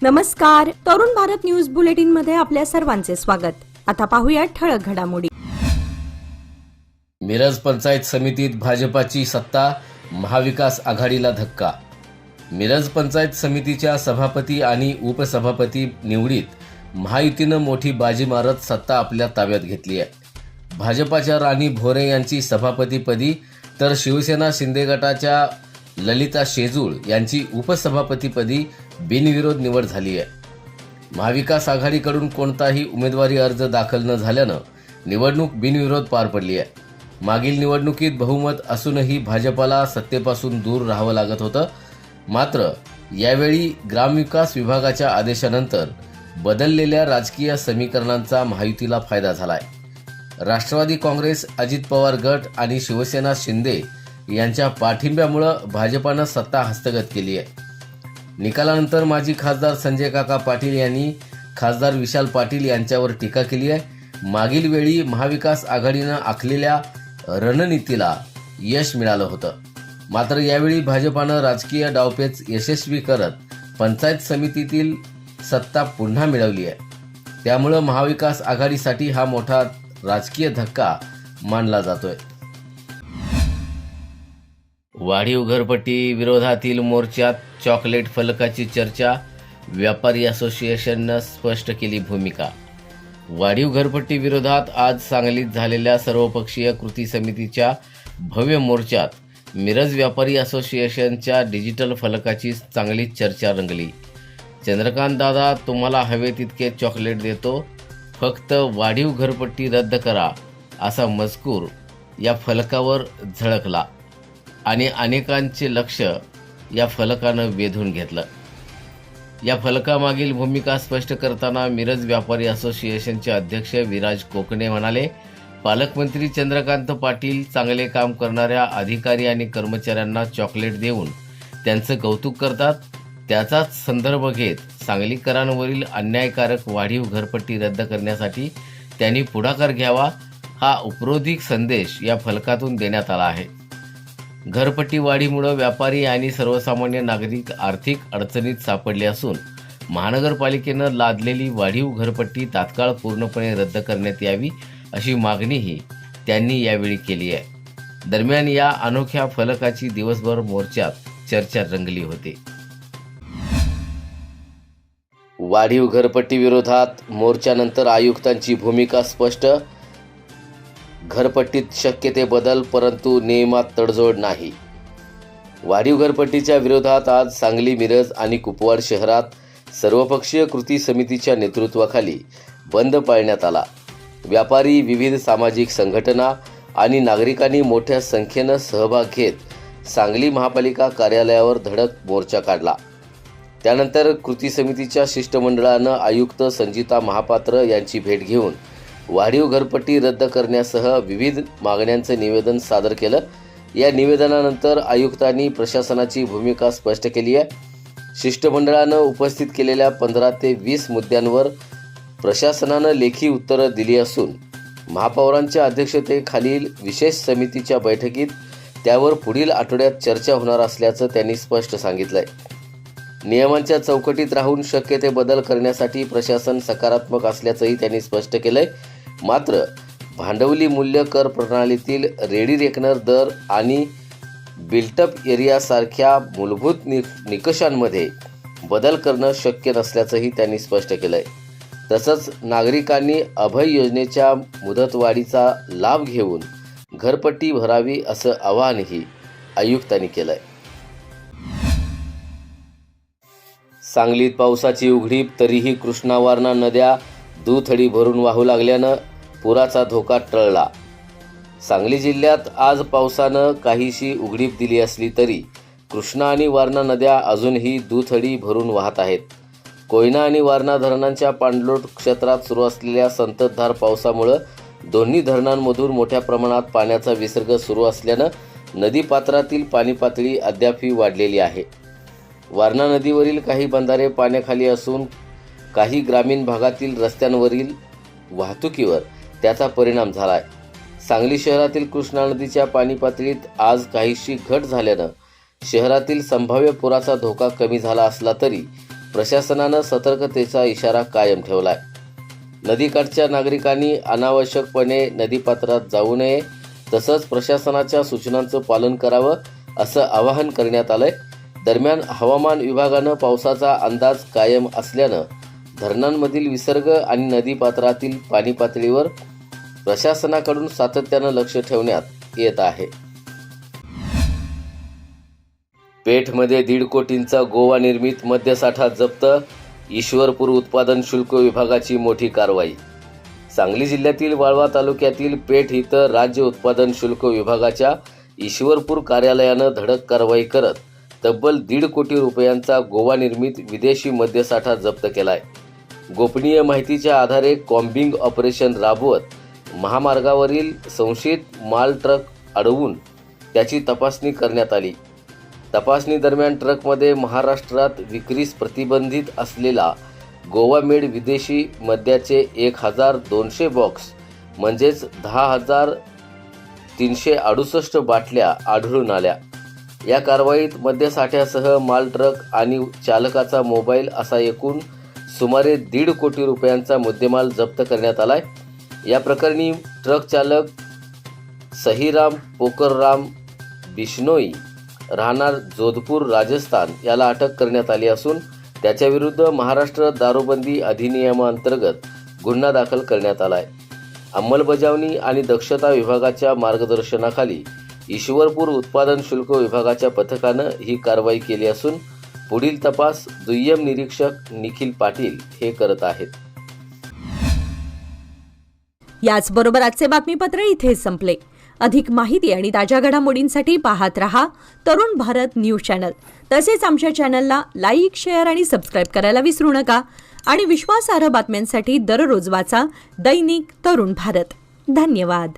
नमस्कार. Tarun Bharat news bulletin मध्ये आपल्या सर्वांचे स्वागत. आता पाहूया ठळक घडामोडी. मिरज पंचायत समितीत भाजपाची सत्ता, महाविकास आघाडीला धक्का. मिरज पंचायत समितीच्या सभापती आणि उपसभापती निवडीत महायुतीनं मोठी बाजी मारत सत्ता आपल्या ताब्यात घेतली आहे. भाजपाच्या राणी भोरे यांची सभापतीपदी तर शिवसेना शिंदे गटाच्या ललिता शेजूळ यांची उपसभापतीपदी बिनविरोध निवड झाली आहे. महाविकास आघाडीकडून कोणताही उमेदवारी अर्ज दाखल न झाल्यानं निवडणूक बिनविरोध पार पडली आहे. मागील निवडणुकीत बहुमत असूनही भाजपाला सत्तेपासून दूर राहावं लागत होतं. मात्र यावेळी ग्रामविकास विभागाच्या आदेशानंतर बदललेल्या राजकीय समीकरणांचा महायुतीला फायदा झालाय. राष्ट्रवादी काँग्रेस, अजित पवार गट आणि शिवसेना शिंदे यांच्या पाठिंब्यामुळे भाजपानं सत्ता हस्तगत केली आहे. निकालानंतर माजी खासदार संजय काका पाटील यांनी खासदार विशाल पाटील यांच्यावर टीका केली आहे. मागील वेळी महाविकास आघाडीनं आखलेल्या रणनीतीला यश मिळालं होतं. मात्र यावेळी भाजपानं राजकीय डावपेच यशस्वी करत पंचायत समितीतील सत्ता पुन्हा मिळवली आहे. त्यामुळे महाविकास आघाडीसाठी हा मोठा राजकीय धक्का मानला जातोय. वाढीव घरपट्टी विरोधातील मोर्चात चॉकलेट फलकाची चर्चा, व्यापारी असोसिएशननं स्पष्ट केली भूमिका. वाढीव घरपट्टी विरोधात आज सांगलीत झालेल्या सर्वपक्षीय कृती समितीच्या भव्य मोर्चात मिरज व्यापारी असोसिएशनच्या डिजिटल फलकाची चांगली चर्चा रंगली. चंद्रकांत दादा, तुम्हाला हवे तितके चॉकलेट देतो, फक्त वाढीव घरपट्टी रद्द करा, असा मजकूर या फलकावर झळकला आणि अनेकांचे लक्ष या फलकानं वेधून घेतलं. या फलकामागील भूमिका स्पष्ट करताना मिरज व्यापारी असोसिएशनचे अध्यक्ष विराज कोकणे म्हणाले, पालकमंत्री चंद्रकांत पाटील चांगले काम करणाऱ्या अधिकारी आणि कर्मचाऱ्यांना चॉकलेट देऊन त्यांचं कौतुक करतात. त्याचाच संदर्भ घेत सांगलीकरांवरील अन्यायकारक वाढीव घरपट्टी रद्द करण्यासाठी त्यांनी पुढाकार घ्यावा, हा उपरोधिक संदेश या फलकातून देण्यात आला आहे. घरपट्टी वाढीमुळे व्यापारी आणि सर्वसामान्य नागरिक आर्थिक अडचणीत सापडले असून महानगरपालिकेनं लादलेली वाढीव घरपट्टी तात्काळ पूर्णपणे रद्द करण्यात यावी, अशी मागणीही त्यांनी यावेळी केली आहे. दरम्यान या अनोख्या फलकाची दिवसभर मोर्चात चर्चा रंगली होती. वाढीव घरपट्टी विरोधात मोर्चानंतर आयुक्तांची भूमिका स्पष्ट. घरपट्टीत शक्य ते बदल, परंतु नियमात तडजोड नाही. वाढीव घरपट्टीच्या विरोधात आज सांगली, मिरज आणि कुपवाड शहरात सर्वपक्षीय कृती समितीच्या नेतृत्वाखाली बंद पाळण्यात आला. व्यापारी, विविध सामाजिक संघटना आणि नागरिकांनी मोठ्या संख्येनं सहभाग घेत सांगली महापालिका कार्यालयावर धडक मोर्चा काढला. त्यानंतर कृती समितीच्या शिष्टमंडळानं आयुक्त संजिता महापात्र यांची भेट घेऊन वाढीव घरपट्टी रद्द करण्यासह विविध मागण्यांचं निवेदन सादर केलं. या निवेदनानंतर आयुक्तांनी प्रशासनाची भूमिका स्पष्ट केली आहे. शिष्टमंडळानं उपस्थित केलेल्या 15 ते 20 मुद्द्यांवर प्रशासनानं लेखी उत्तरं दिली असून महापौरांच्या अध्यक्षतेखालील विशेष समितीच्या बैठकीत त्यावर पुढील आठवड्यात चर्चा होणार असल्याचं त्यांनी स्पष्ट सांगितलंय. नियमांच्या चौकटीत राहून शक्य ते बदल करण्यासाठी प्रशासन सकारात्मक असल्याचंही त्यांनी स्पष्ट केलंय. मात्र भांडवली मूल्य कर प्रणालीतील रेडी रेकनर दर आणि बिल्टअप एरियासारख्या मूलभूत निकषांमध्ये बदल करणं शक्य नसल्याचंही त्यांनी स्पष्ट केलंय. तसंच नागरिकांनी अभय योजनेच्या मुदतवाढीचा लाभ घेऊन घरपट्टी भरावी, असं आवाहनही आयुक्तांनी केलंय. सांगलीत पावसाची उघडीप, तरीही कृष्णा वारणा नद्या दुथडी भरून वाहू लागल्यानं पुराचा धोका टळला. सांगली जिल्ह्यात आज पावसानं काहीशी उघडीप दिली असली तरी कृष्णा आणि वारणा नद्या अजूनही दुथडी भरून वाहत आहेत. कोयना आणि वारणा धरणांच्या पाणलोट क्षेत्रात सुरू असलेल्या संततधार पावसामुळे दोन्ही धरणांमधून मोठ्या प्रमाणात पाण्याचा विसर्ग सुरू असल्यानं नदीपात्रातील पाणी पातळी अद्यापही वाढलेली आहे. वारणा नदीवरील काही बंधारे पाण्याखाली असून काही ग्रामीण भागातील रस्त्यांवरील वाहतुकीवर त्याचा परिणाम झाला आहे. सांगली शहरातील कृष्णा नदीच्या पाणी पातळीत आज काहीशी घट झाल्यानं शहरातील संभाव्य पुराचा धोका कमी झाला असला तरी प्रशासनानं सतर्कतेचा इशारा कायम ठेवलाय. नदीकाठच्या नागरिकांनी अनावश्यकपणे नदीपात्रात जाऊ नये, तसंच प्रशासनाच्या सूचनांचं पालन करावं असं आवाहन करण्यात आलंय. दरम्यान हवामान विभागानं पावसाचा अंदाज कायम असल्यानं धरणांमधील विसर्ग आणि नदीपात्रातील पाणी पातळीवर प्रशासनाकडून सातत्यानं लक्ष ठेवण्यात येत आहे. पेठमध्ये 1.5 कोटींचा गोवा निर्मित मद्यसाठा जप्त. ईश्वरपूर उत्पादन शुल्क विभागाची मोठी कारवाई. सांगली जिल्ह्यातील वाळवा तालुक्यातील पेठ इथं राज्य उत्पादन शुल्क विभागाच्या ईश्वरपूर कार्यालयानं धडक कारवाई करत तब्बल 1.5 कोटी रुपयांचा गोवा निर्मित विदेशी मद्यसाठा जप्त केलाय. गोपनीय माहितीच्या आधारे कॉम्बिंग ऑपरेशन राबवत महामार्गावरील संशयित माल ट्रक अडवून त्याची तपासणी करण्यात आली. तपासणी दरम्यान ट्रकमध्ये महाराष्ट्रात विक्रीस प्रतिबंधित असलेला गोवा मेड विदेशी मद्याचे 1200 बॉक्स म्हणजेच 10,368 बाटल्या आढळून आल्या. या कारवाईत मद्यसाठ्यासह माल ट्रक आणि चालकाचा मोबाईल असा एकूण सुमारे 1.5 कोटी रुपयांचा मुद्देमाल जप्त करण्यात आलाय. या प्रकरणी ट्रक चालक सहीराम पोकरराम बिश्नोई राहणार जोधपूर राजस्थान याला अटक करण्यात आली असून त्याच्याविरुद्ध महाराष्ट्र दारूबंदी अधिनियमांतर्गत गुन्हा दाखल करण्यात आलाय. अंमलबजावणी आणि दक्षता विभागाच्या मार्गदर्शनाखाली ईश्वरपूर उत्पादन शुल्क विभागाच्या पथकानं ही कारवाई केली असून पुढील तपास दुय्यम निरीक्षक निखिल पाटील हे करत आहेत. याचबरोबर आजचे बातमीपत्र इथे संपले. अधिक माहिती आणि ताज्या घडामोडींसाठी पाहत रहा तरुण भारत न्यूज चॅनल. तसेच आमच्या चॅनलला लाईक, शेअर आणि सबस्क्राईब करायला विसरू नका. आणि विश्वासार्ह बातम्यांसाठी दररोज वाचा दैनिक तरुण भारत. धन्यवाद.